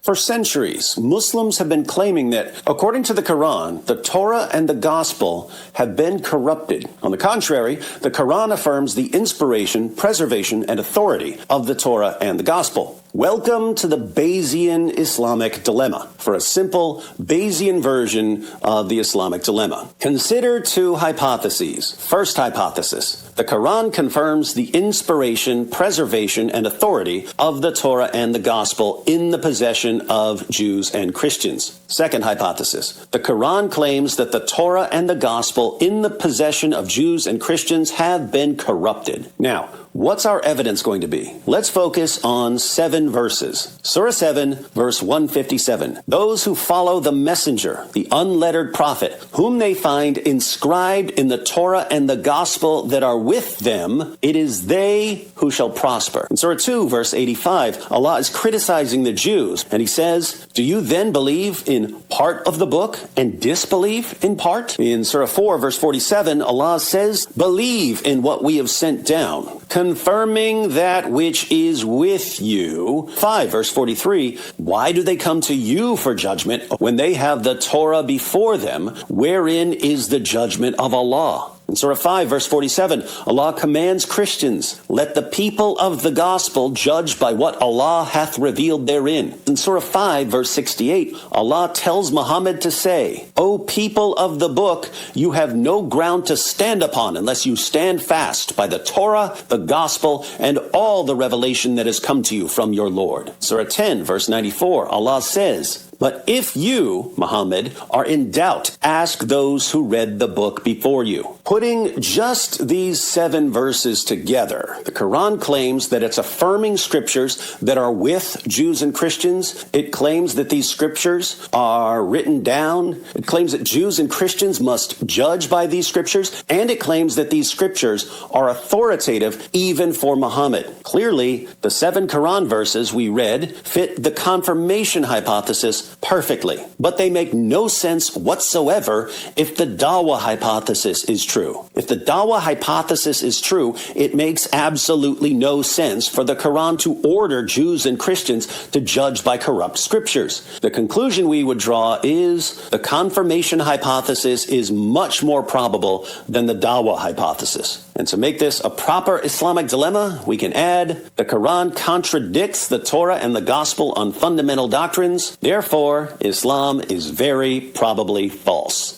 For centuries, Muslims have been claiming that, according to the Quran, the Torah and the Gospel have been corrupted. On the contrary, the Quran affirms the inspiration, preservation, and authority of the Torah and the Gospel. Welcome to the Bayesian Islamic dilemma. For a simple Bayesian version of the Islamic dilemma, consider two hypotheses. First hypothesis: the Quran confirms the inspiration, preservation, and authority of the Torah and the Gospel in the possession of Jews and Christians. Second hypothesis: the Quran claims that the Torah and the Gospel in the possession of Jews and Christians have been corrupted. Now, what's our evidence going to be? Let's focus on 7 verses. Surah 7, verse 157. Those who follow the messenger, the unlettered prophet, whom they find inscribed in the Torah and the Gospel that are with them, it is they who shall prosper. In Surah 2, verse 85, Allah is criticizing the Jews, and he says, do you then believe in part of the book and disbelieve in part? In Surah 4, verse 47, Allah says, believe in what we have sent down, confirming that which is with you. 5, verse 43, why do they come to you for judgment when they have the Torah before them, wherein is the judgment of Allah? In Surah 5, verse 47, Allah commands Christians, let the people of the gospel judge by what Allah hath revealed therein. In Surah 5, verse 68, Allah tells Muhammad to say, O people of the book, you have no ground to stand upon unless you stand fast by the Torah, the gospel, and all the revelation that has come to you from your Lord. Surah 10, verse 94, Allah says, but if you, Muhammad, are in doubt, ask those who read the book before you. Putting just these 7 verses together, the Quran claims that it's affirming scriptures that are with Jews and Christians. It claims that these scriptures are written down. It claims that Jews and Christians must judge by these scriptures. And it claims that these scriptures are authoritative even for Muhammad. Clearly, the 7 Quran verses we read fit the confirmation hypothesis perfectly, but they make no sense whatsoever if the Dawah hypothesis is true. If the Dawah hypothesis is true, it makes absolutely no sense for the Quran to order Jews and Christians to judge by corrupt scriptures. The conclusion we would draw is the confirmation hypothesis is much more probable than the Dawah hypothesis. And to make this a proper Islamic dilemma, we can add the Quran contradicts the Torah and the Gospel on fundamental doctrines. Therefore, Islam is very probably false.